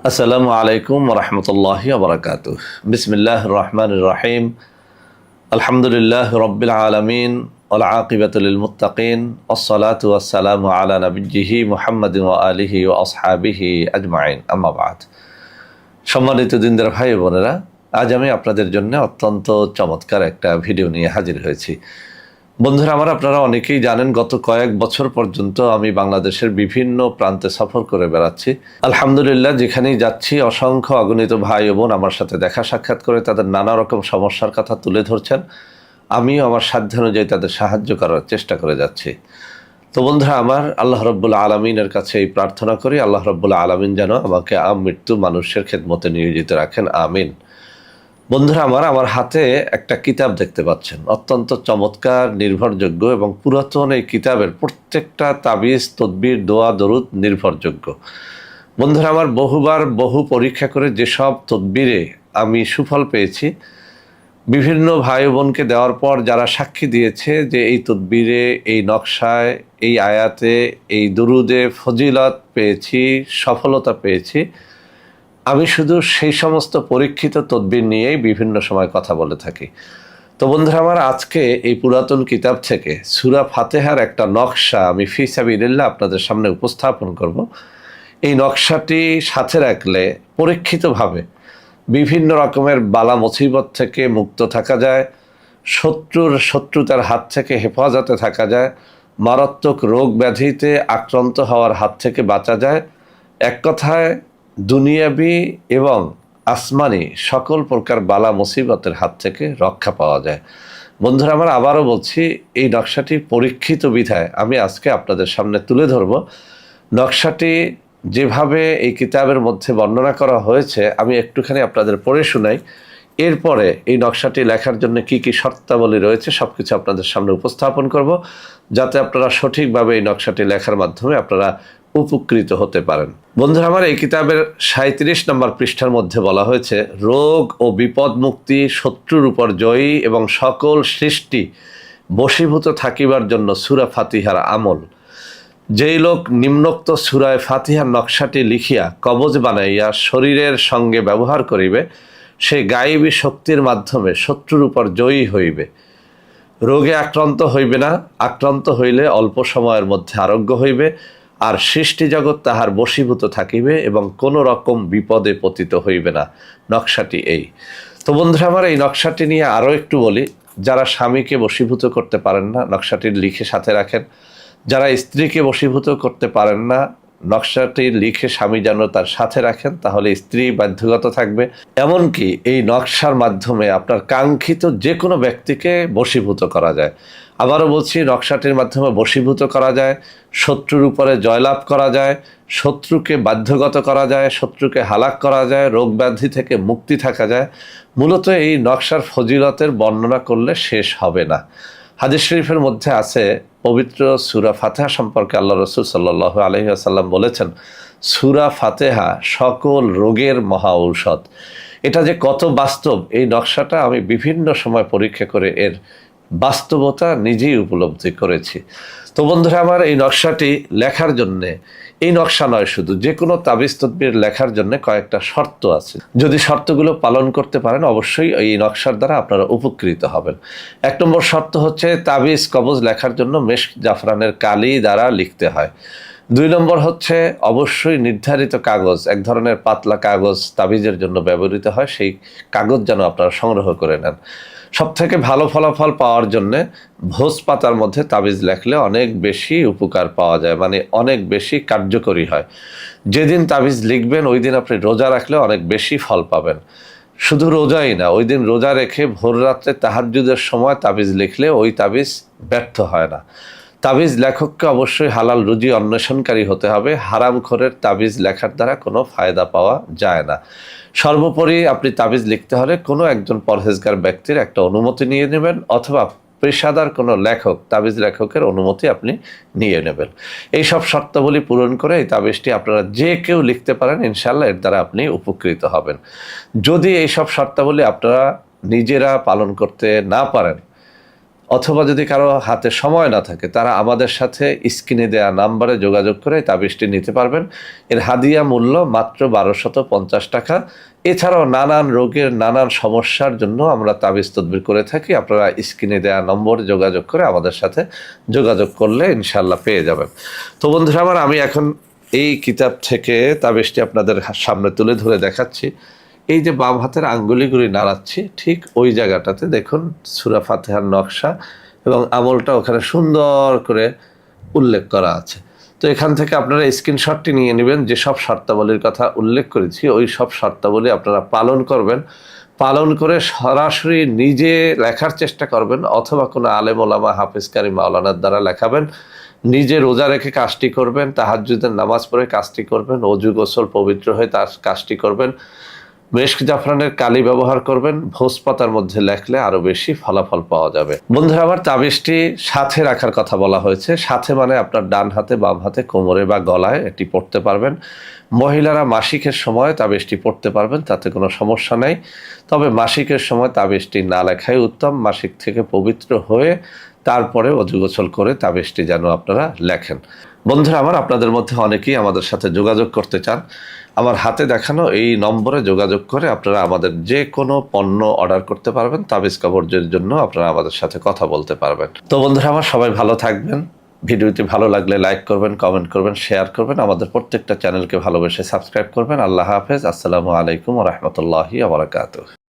আসসালামু আলাইকুম রহমতুল্লাহি ওবরাকাতুহ। বিসমিল্লাহির রহমানির রহিম। আলহামদুলিল্লাহ রব্বিল আলামিন ওয়াল আকিবাতু লিল মুত্তাকিন ওয়াসসালাতু ওয়াসসালামু আলা নবিয়্যিহি মুহাম্মাদিন ওয়া আলিহি ওয়া আসহাবিহি আজমাইন, আম্মা বাদ। সম্মানিত দিনদার ভাই বোনেরা, আজ আমি আপনাদের জন্য অত্যন্ত চমৎকার একটা ভিডিও নিয়ে হাজির হয়েছি। বন্ধুরা আমার, আপনারা অনেকেই জানেন গত কয়েক বছর পর্যন্ত আমি বাংলাদেশের বিভিন্ন প্রান্তে সফর করে বেড়াচ্ছি। আলহামদুলিল্লাহ, যেখানেই যাচ্ছি অসংখ্য অগণিত ভাই ও বোন আমার সাথে দেখা সাক্ষাৎ করে তাদের নানা রকম সমস্যার কথা তুলে ধরছেন। আমিও আমার সাধ্যানুযায়ী তাদের সাহায্য করার চেষ্টা করে যাচ্ছি। তো বন্ধুরা আমার, আল্লাহ রব্বুল আলমিনের কাছে এই প্রার্থনা করি, আল্লাহ রব্বুল আলমিন যেন আমাকে আমৃত্যু মানুষের খেদমতে নিয়োজিত রাখেন, আমিন। বন্ধুরা আমার হাতে একটা কিতাব দেখতে পাচ্ছেন, অত্যন্ত চমৎকার, নির্ভরযোগ্য এবং পুরাতন। এই কিতাবের প্রত্যেকটা তাবিজ, তদবির, দোয়া, দরুদ নির্ভরযোগ্য। বন্ধুরা আমার, বহুবার বহু পরীক্ষা করে যেসব তদবিরে আমি সুফল পেয়েছি, বিভিন্ন ভাই বোনকে দেওয়ার পর যারা সাক্ষী দিয়েছে যে এই তদবিরে, এই নকশায়, এই আয়াতে, এই দরুদে ফজিলত পেয়েছি, সফলতা পেয়েছি, আমি শুধু সেই সমস্ত পরীক্ষিত তদবির নিয়েই বিভিন্ন সময় কথা বলে থাকি। তো বন্ধুরা আমার, আজকে এই পুরাতন কিতাব থেকে সূরা ফাতিহার একটা নকশা আমি ফি সাবিলিল্লাহ আপনাদের সামনে উপস্থাপন করব। এই নকশাটি সাথে রাখলে পরীক্ষিতভাবে বিভিন্ন রকমের বালা মুসিবত থেকে মুক্ত থাকা যায়, শত্রুতার হাত থেকে হেফাজতে থাকা যায়, মারাত্মক রোগ ব্যাধিতে আক্রান্ত হওয়ার হাত থেকে বাঁচা যায়। এক কথায় দুনিয়াবি এবং আসমানি সকল প্রকার বালা মুসিবতের হাত থেকে রক্ষা পাওয়া যায়। বন্ধুরা আমার, আবারও বলছি, এই নকশাটি পরীক্ষিত বিধায় আমি আজকে আপনাদের সামনে তুলে ধরব। নকশাটি যেভাবে এই কিতাবের মধ্যে বর্ণনা করা হয়েছে আমি একটুখানি আপনাদের পড়ে শোনাই। এরপরে এই নকশাটি লেখার জন্য কি কি শর্তাবলী রয়েছে সব কিছু আপনাদের সামনে উপস্থাপন করব, যাতে আপনারা সঠিকভাবে এই নকশাটি লেখার মাধ্যমে আপনারা উপকৃত হতে পারেন। বন্ধুরা আমার, এই কিতাবের 37 নম্বর পৃষ্ঠার মধ্যে বলা হয়েছে, রোগ ও বিপদ মুক্তি, শত্রুর উপর জয়ী এবং সকল সৃষ্টি বশীভূত থাকিবার জন্য সূরা ফাতিহার আমল। যেই লোক নিম্নোক্ত সূরায় ফাতিহার নকশাটি লিখিয়া কবজ বানাইয়া শরীরের সঙ্গে ব্যবহার করিবে, সে গায়েবী শক্তির মাধ্যমে শত্রুর উপর জয়ী হইবে, রোগে আক্রান্ত হইবে না, আক্রান্ত হইলে অল্প সময়ের মধ্যে আরোগ্য হইবে, আর সৃষ্টি জগৎ তাহার বশীভূত থাকিবে এবং কোনো রকম বিপদে পতিত হইবে না। নকশাটি এই। তো বন্ধুরা আমার, এই নকশাটি নিয়ে আরও একটু বলি। যারা স্বামীকে বশীভূত করতে পারেন না, নকশাটি লিখে সাথে রাখেন। যারা স্ত্রীকে বশীভূত করতে পারেন না, নকশাটি লিখে স্বামী যেন তার সাথে রাখেন, তাহলে স্ত্রী বাধ্যগত থাকবে। এমনকি এই নকশার মাধ্যমে আপনার কাঙ্ক্ষিত যে কোনো ব্যক্তিকে বশীভূত করা যায়। আবারও বলছি, নকশাটির মাধ্যমে বশীভূত করা যায়, শত্রুর উপরে জয়লাভ করা যায়, শত্রুকে বাধ্যগত করা যায়, শত্রুকে হালাক করা যায়, রোগ ব্যাধি থেকে মুক্তি থাকা যায়। মূলত এই নকশার ফজিলতের বর্ণনা করলে শেষ হবে না। হাদিস শরীফের মধ্যে আছে, পবিত্র সূরা ফাতিহা সম্পর্কে আল্লাহ রাসূল সাল্লাল্লাহু আলাইহি ওয়াসাল্লাম বলেছেন, সূরা ফাতিহা সকল রোগের মহা ঔষধ। এটা যে কত বাস্তব, এই নকশাটা আমি বিভিন্ন সময় পরীক্ষা করে এর বাস্তবতা নিজেই উপলব্ধি করেছি। তো বন্ধুরা আমার, এই নকশাটি লেখার জন্যে, এই নকশা নয়, শুধু যে কোনো তাবিজ তদবির লেখার জন্য কয়েকটা শর্ত আছে। যদি শর্তগুলো পালন করতে পারেন, অবশ্যই এই নকশার দ্বারা আপনারা উপকৃত হবেন। 1 নম্বর শর্ত হচ্ছে, তাবিজ কবজ লেখার জন্য মেশক জাফরানের কালি দ্বারা লিখতে হয়। 2 নম্বর হচ্ছে, অবশ্যই নির্ধারিত কাগজ, এক ধরনের পাতলা কাগজ তাবিজের জন্য ব্যবহৃত হয়, সেই কাগজ যেন আপনারা সংগ্রহ করে নেন। সবথেকে ভালো ফলাফল পাওয়ার জন্যে ভোজ পাতার মধ্যে তাবিজ লেখলে অনেক বেশি উপকার পাওয়া যায়, মানে অনেক বেশি কার্যকরী হয়। যেদিন তাবিজ লিখবেন ওই দিন আপনি রোজা রাখলে অনেক বেশি ফল পাবেন। শুধু রোজাই না, ওই দিন রোজা রেখে ভোর রাত্রে তাহাজ্জুদের সময় তাবিজ লিখলে ওই তাবিজ ব্যর্থ হয় না। তাবিজ লেখককে অবশ্যই হালাল রুজি অন্বেষণকারী হতে হবে। হারামখোরের তাবিজ লেখার দ্বারা কোনো ফায়দা পাওয়া যায় না। সর্বোপরি আপনি তাবিজ লিখতে হলে কোনো একজন পরহেজগার ব্যক্তির একটা অনুমতি নিয়ে নেবেন, অথবা পেশাদার কোনো লেখক, তাবিজ লেখকের অনুমতি আপনি নিয়ে নেবেন। এই সব শর্তাবলী পূরণ করে এই তাবিজটি আপনারা যে কেউ লিখতে পারেন, ইনশাআল্লাহ এর দ্বারা আপনি উপকৃত হবেন। যদি এই সব শর্তাবলী আপনারা নিজেরা পালন করতে না পারেন, অথবা যদি কারো হাতে সময় না থাকে তারা আমাদের সাথে স্ক্রিনে দেওয়া নাম্বারে যোগাযোগ করে তাবিজটি নিতে পারবেন। এর হাদিয়া মূল্য মাত্র 1250 টাকা। এছাড়াও নানান রোগের নানান সমস্যার জন্য আমরা তাবিজ তদবির করে থাকি। আপনারা স্ক্রিনে দেওয়া নম্বরে যোগাযোগ করে আমাদের সাথে যোগাযোগ করলে ইনশাল্লাহ পেয়ে যাবেন। তো বন্ধুরা আমার, আমি এখন এই কিতাব থেকে তাবিজটি আপনাদের সামনে তুলে ধরে দেখাচ্ছি। এই যে বাম হাতের আঙ্গুলিগুলি নাড়াচ্ছি, ঠিক ওই জায়গাটাতে দেখুন সূরা ফাতিহার নকশা এবং আমলটা ওখানে সুন্দর করে উল্লেখ করা আছে। তো এখান থেকে আপনারা স্ক্রিনশটটি নিয়ে নেবেন। যেসব শর্তাবলীর কথা উল্লেখ করেছি ওই সব শর্তাবলী আপনারা পালন করবেন। পালন করে সরাসরি নিজে লেখার চেষ্টা করবেন, অথবা কোনো আলেম ওলামা হাফেজ কারি মাওলানার দ্বারা লেখাবেন। নিজে রোজা রেখে কাজটি করবেন, তাহাজ্জুদের নামাজ পড়ে কাজটি করবেন, অজু গোসল পবিত্র হয়ে তার কাজটি করবেন, মেশক জাফরানের কালি ব্যবহার করবেন। ভোজ পাতার মধ্যে লেখলে আরো বেশি ফলাফল পাওয়া যাবে। বন্ধুরা আমার, তাবিজটি সাথে রাখার কথা বলা হয়েছে। সাথে মানে আপনার ডান হাতে, বাম হাতে, কোমরে বা গলায় এটি পড়তে পারবেন। মহিলারা মাসিকের সময় তাবিজটি পড়তে পারবেন, তাতে কোনো সমস্যা নেই। তবে মাসিকের সময় তাবিজটি না লেখাই উত্তম। মাসিক থেকে পবিত্র হয়ে তারপরে অজু গোসল করে তাবিজটি যেন আপনারা লেখেন। বন্ধুরা আমার, আপনাদের মধ্যে অনেকেই আমাদের সাথে যোগাযোগ করতে চান। আমার হাতে দেখানো এই নম্বরে যোগাযোগ করে আপনারা আমাদের যে কোনো পণ্য অর্ডার করতে পারবেন। তাবিজ কবজের জন্য আপনারা আমাদের সাথে কথা বলতে পারবেন। তো বন্ধুরা আমার, সবাই ভালো থাকবেন। ভিডিওটি ভালো লাগলে লাইক করবেন, কমেন্ট করবেন, শেয়ার করবেন। আমাদের প্রত্যেকটা চ্যানেলকে ভালোবেসে সাবস্ক্রাইব করবেন। আল্লাহ হাফেজ। আসসালামু আলাইকুম ওয়া রাহমাতুল্লাহি ওয়া বারাকাতুহু।